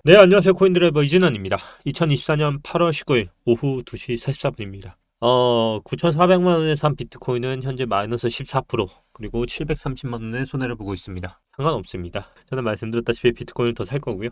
네, 안녕하세요. 코인드라이버 이진환입니다. 2024년 8월 19일 오후 2시 44분입니다. 9,400만 원에 산 비트코인은 현재 마이너스 14%, 그리고 730만 원의 손해를 보고 있습니다. 상관없습니다. 저는 말씀드렸다시피 비트코인을 더 살 거고요.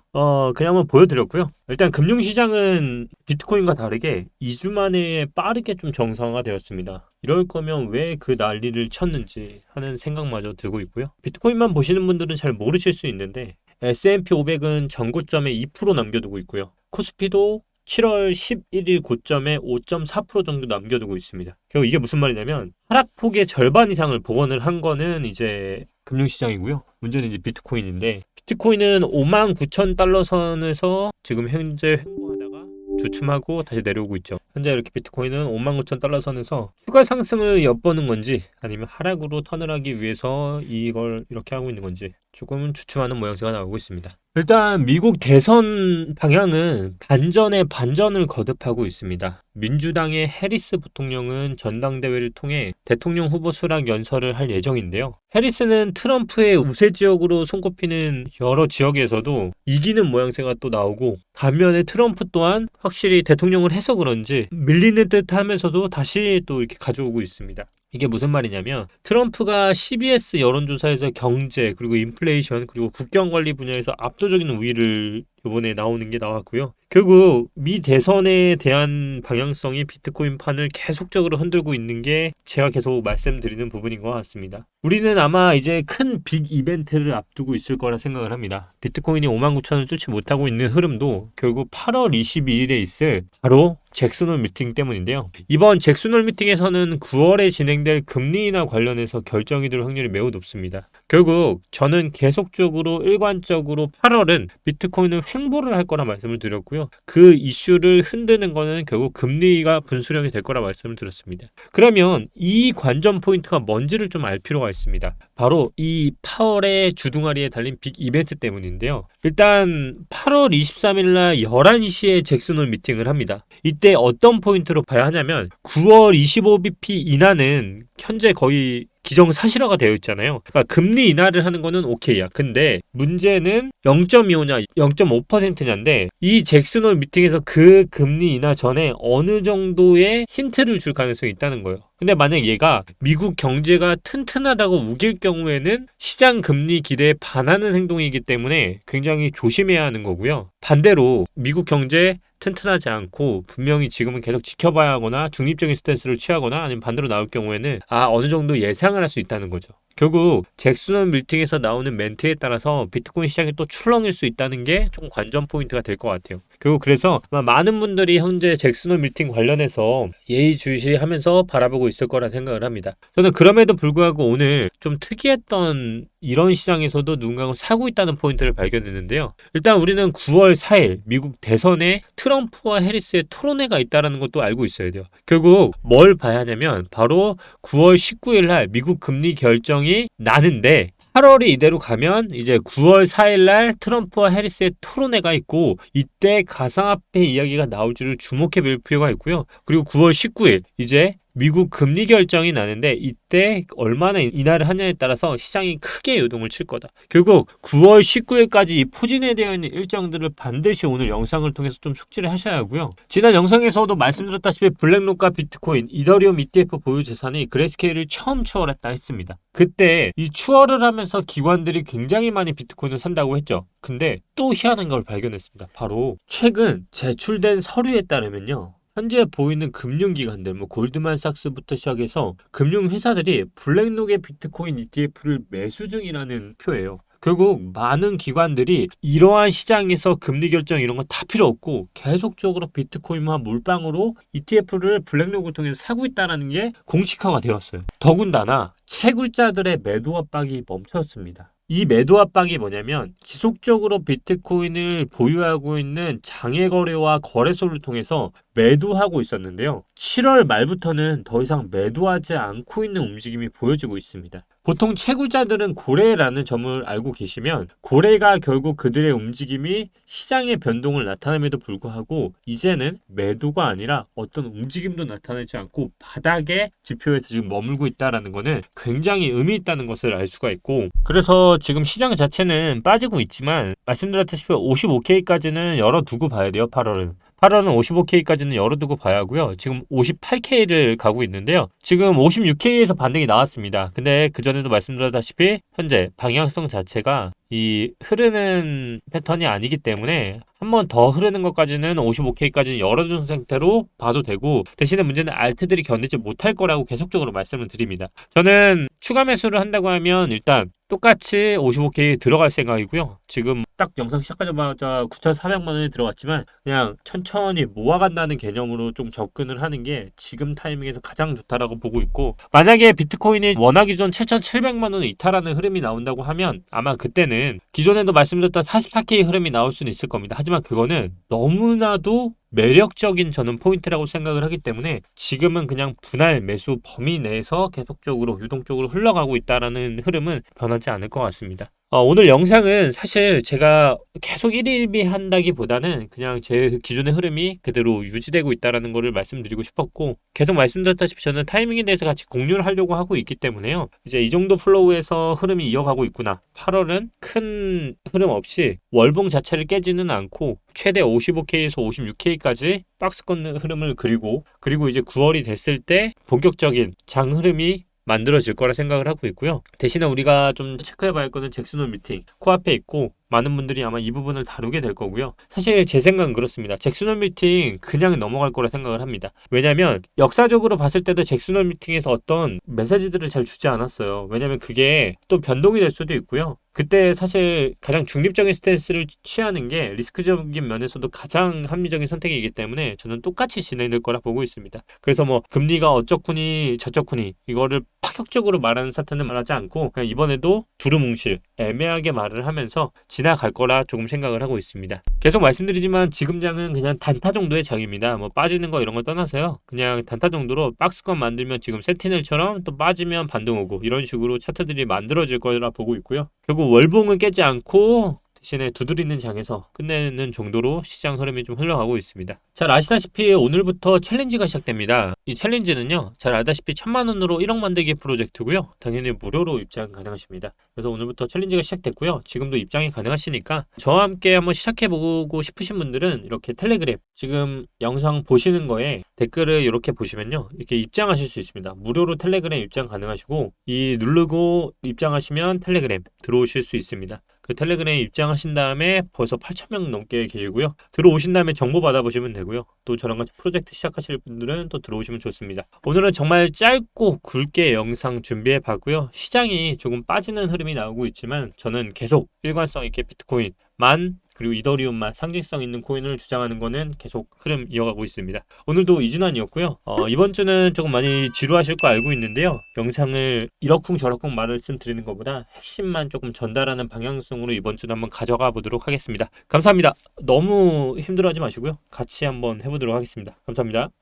그냥 한번 보여드렸고요. 일단 금융시장은 비트코인과 다르게 2주 만에 빠르게 좀 정상화되었습니다. 이럴 거면 왜 그 난리를 쳤는지 하는 생각마저 들고 있고요. 비트코인만 보시는 분들은 잘 모르실 수 있는데 S&P 500은 전고점에 2% 남겨두고 있고요. 코스피도 7월 11일 고점에 5.4% 정도 남겨두고 있습니다. 결국 이게 무슨 말이냐면 하락폭의 절반 이상을 복원을 한 거는 이제 금융시장이고요. 문제는 이제 비트코인인데, 비트코인은 59,000달러 선에서 지금 현재 횡보하다가 주춤하고 다시 내려오고 있죠. 현재 이렇게 비트코인은 59,000달러 선에서 추가 상승을 엿보는 건지 아니면 하락으로 턴을 하기 위해서 이걸 이렇게 하고 있는 건지 조금은 주춤하는 모양새가 나오고 있습니다. 일단 미국 대선 방향은 반전에 반전을 거듭하고 있습니다. 민주당의 해리스 부통령은 전당대회를 통해 대통령 후보 수락 연설을 할 예정인데요. 해리스는 트럼프의 우세 지역으로 손꼽히는 여러 지역에서도 이기는 모양새가 또 나오고, 반면에 트럼프 또한 확실히 대통령을 해서 그런지 밀리는 듯 하면서도 다시 또 이렇게 가져오고 있습니다. 이게 무슨 말이냐면 트럼프가 CBS 여론조사에서 경제, 그리고 인플레이션, 그리고 국경관리 분야에서 압도적인 우위를 이번에 나오는 게 나왔고요. 결국 미 대선에 대한 방향성이 비트코인 판을 계속적으로 흔들고 있는 게 제가 계속 말씀드리는 부분인 것 같습니다. 우리는 아마 이제 큰 빅 이벤트를 앞두고 있을 거라 생각을 합니다. 비트코인이 59,000을 뚫지 못하고 있는 흐름도 결국 8월 22일에 있을 바로 잭슨홀 미팅 때문인데요. 이번 잭슨홀 미팅에서는 9월에 진행될 금리 인하 관련해서 결정이 될 확률이 매우 높습니다. 결국 저는 계속적으로 일관적으로 8월은 비트코인은 횡보를 할 거라 말씀을 드렸고요. 그 이슈를 흔드는 거는 결국 금리가 분수령이 될 거라 말씀을 드렸습니다. 그러면 이 관전 포인트가 뭔지를 좀 알 필요가 있습니다. 바로 이 파월의 주둥아리에 달린 빅 이벤트 때문인데요. 일단 8월 23일 날 11시에 잭슨홀 미팅을 합니다. 이때 어떤 포인트로 봐야 하냐면 9월 25bp 인하는 현재 거의 기정사실화가 되어 있잖아요. 그러니까 금리 인하를 하는 거는 오케이야. 근데 문제는 0.25냐 0.5%냐인데, 이 잭슨홀 미팅에서 그 금리 인하 전에 어느 정도의 힌트를 줄 가능성이 있다는 거예요. 근데 만약 얘가 미국 경제가 튼튼하다고 우길 경우에는 시장 금리 기대에 반하는 행동이기 때문에 굉장히 조심해야 하는 거고요. 반대로 미국 경제 튼튼하지 않고 분명히 지금은 계속 지켜봐야 하거나 중립적인 스탠스를 취하거나 아니면 반대로 나올 경우에는 어느 정도 예상을 할 수 있다는 거죠. 결국 잭슨홀 미팅에서 나오는 멘트에 따라서 비트코인 시장이 또 출렁일 수 있다는 게 좀 관전 포인트가 될 것 같아요. 결국 그래서 많은 분들이 현재 잭슨홀 미팅 관련해서 예의주시하면서 바라보고 있을 거라 생각을 합니다. 저는 그럼에도 불구하고 오늘 좀 특이했던, 이런 시장에서도 누군가가 사고 있다는 포인트를 발견했는데요. 일단 우리는 9월 4일 미국 대선에 트럼프와 해리스의 토론회가 있다는 것도 알고 있어야 돼요. 결국 뭘 봐야 하냐면 바로 9월 19일 날 미국 금리 결정이 나는데, 8월이 이대로 가면 이제 9월 4일 날 트럼프와 해리스의 토론회가 있고, 이때 가상화폐 이야기가 나올지를 주목해 볼 필요가 있고요. 그리고 9월 19일 이제 미국 금리 결정이 나는데, 이때 얼마나 인하를 하냐에 따라서 시장이 크게 요동을 칠 거다. 결국 9월 19일까지 포진에 되어 있는 일정들을 반드시 오늘 영상을 통해서 좀 숙지를 하셔야 하고요. 지난 영상에서도 말씀드렸다시피 블랙록과 비트코인, 이더리움 ETF 보유 재산이 그레이스케일을 처음 추월했다 했습니다. 그때 이 추월을 하면서 기관들이 굉장히 많이 비트코인을 산다고 했죠. 근데 또 희한한 걸 발견했습니다. 바로 최근 제출된 서류에 따르면요, 현재 보이는 금융기관들, 골드만삭스부터 시작해서 금융회사들이 블랙록의 비트코인 ETF를 매수 중이라는 표예요. 결국 많은 기관들이 이러한 시장에서 금리 결정 이런 거 다 필요 없고 계속적으로 비트코인만 물방으로 ETF를 블랙록을 통해서 사고 있다는 게 공식화가 되었어요. 더군다나 채굴자들의 매도 압박이 멈췄습니다. 이 매도 압박이 뭐냐면 지속적으로 비트코인을 보유하고 있는 장외거래와 거래소를 통해서 매도하고 있었는데요. 7월 말부터는 더 이상 매도하지 않고 있는 움직임이 보여지고 있습니다. 보통 채굴자들은 고래라는 점을 알고 계시면 고래가 결국 그들의 움직임이 시장의 변동을 나타냄에도 불구하고 이제는 매도가 아니라 어떤 움직임도 나타내지 않고 바닥의 지표에서 지금 머물고 있다는 것은 굉장히 의미 있다는 것을 알 수가 있고, 그래서 지금 시장 자체는 빠지고 있지만 말씀드렸다시피 55K까지는 열어두고 봐야 돼요. 8월은 55K까지는 열어두고 봐야 하고요. 지금 58K를 가고 있는데요. 지금 56K에서 반등이 나왔습니다. 근데 그전에도 말씀드렸다시피 현재 방향성 자체가 이 흐르는 패턴이 아니기 때문에 한 번 더 흐르는 것까지는 55K까지는 열어준 상태로 봐도 되고, 대신에 문제는 알트들이 견디지 못할 거라고 계속적으로 말씀을 드립니다. 저는 추가 매수를 한다고 하면 일단 똑같이 55K에 들어갈 생각이고요. 지금 딱 영상 시작하자마자 9,400만 원에 들어갔지만 그냥 천천히 모아간다는 개념으로 좀 접근을 하는 게 지금 타이밍에서 가장 좋다라고 보고 있고, 만약에 비트코인이 워낙 기존 7,700만 원을 이탈하는 흐름이 나온다고 하면 아마 그때는 기존에도 말씀드렸던 44K 흐름이 나올 수는 있을 겁니다. 하지만 그거는 너무나도 매력적인 저는 포인트라고 생각을 하기 때문에 지금은 그냥 분할 매수 범위 내에서 계속적으로 유동적으로 흘러가고 있다라는 흐름은 변하지 않을 것 같습니다. 오늘 영상은 사실 제가 계속 일일비 한다기보다는 그냥 제 기존의 흐름이 그대로 유지되고 있다는 것을 말씀드리고 싶었고, 계속 말씀드렸다시피 저는 타이밍에 대해서 같이 공유를 하려고 하고 있기 때문에요. 이제 이 정도 플로우에서 흐름이 이어가고 있구나. 8월은 큰 흐름 없이 월봉 자체를 깨지는 않고 최대 55K에서 56K까지 박스권 흐름을 그리고 이제 9월이 됐을 때 본격적인 장 흐름이 만들어질 거라 생각을 하고 있고요. 대신에 우리가 좀 체크해봐야 할 거는 잭슨홀 미팅 코앞에 있고, 많은 분들이 아마 이 부분을 다루게 될 거고요. 사실 제 생각은 그렇습니다. 잭슨홀 미팅 그냥 넘어갈 거라 생각을 합니다. 왜냐하면 역사적으로 봤을 때도 잭슨홀 미팅에서 어떤 메시지들을 잘 주지 않았어요. 왜냐하면 그게 또 변동이 될 수도 있고요. 그때 사실 가장 중립적인 스탠스를 취하는 게 리스크적인 면에서도 가장 합리적인 선택이기 때문에 저는 똑같이 진행될 거라 보고 있습니다. 그래서 뭐 금리가 어쩌구니 저쩌구니 이거를 파격적으로 말하는 사태는 말하지 않고 그냥 이번에도 두루뭉실 애매하게 말을 하면서 지나갈 거라 조금 생각을 하고 있습니다. 계속 말씀드리지만 지금 장은 그냥 단타 정도의 장입니다. 뭐 빠지는 거 이런 거 떠나서요. 그냥 단타 정도로 박스권 만들면 지금 센티넬처럼 또 빠지면 반등 오고 이런 식으로 차트들이 만들어질 거라 보고 있고요. 결국 월봉은 깨지 않고 대신에 두드리는 장에서 끝내는 정도로 시장 흐름이 좀 흘러가고 있습니다. 잘 아시다시피 오늘부터 챌린지가 시작됩니다. 이 챌린지는요, 잘 알다시피 1,000만 원으로 1억 만들기 프로젝트고요. 당연히 무료로 입장 가능하십니다. 그래서 오늘부터 챌린지가 시작됐고요. 지금도 입장이 가능하시니까 저와 함께 한번 시작해보고 싶으신 분들은 이렇게 텔레그램 지금 영상 보시는 거에 댓글을 이렇게 보시면요, 이렇게 입장하실 수 있습니다. 무료로 텔레그램 입장 가능하시고 이 누르고 입장하시면 텔레그램 들어오실 수 있습니다. 그 텔레그램에 입장하신 다음에 벌써 8,000명 넘게 계시고요. 들어오신 다음에 정보 받아보시면 되고요. 또 저랑 같이 프로젝트 시작하실 분들은 또 들어오시면 좋습니다. 오늘은 정말 짧고 굵게 영상 준비해 봤고요. 시장이 조금 빠지는 흐름이 나오고 있지만 저는 계속 일관성 있게 비트코인만 그리고 이더리움만 상징성 있는 코인을 주장하는 거는 계속 흐름 이어가고 있습니다. 오늘도 이준환이었고요. 이번 주는 조금 많이 지루하실 거 알고 있는데요. 영상을 이러쿵저러쿵 말씀드리는 것보다 핵심만 조금 전달하는 방향성으로 이번 주는 한번 가져가 보도록 하겠습니다. 감사합니다. 너무 힘들어하지 마시고요. 같이 한번 해보도록 하겠습니다. 감사합니다.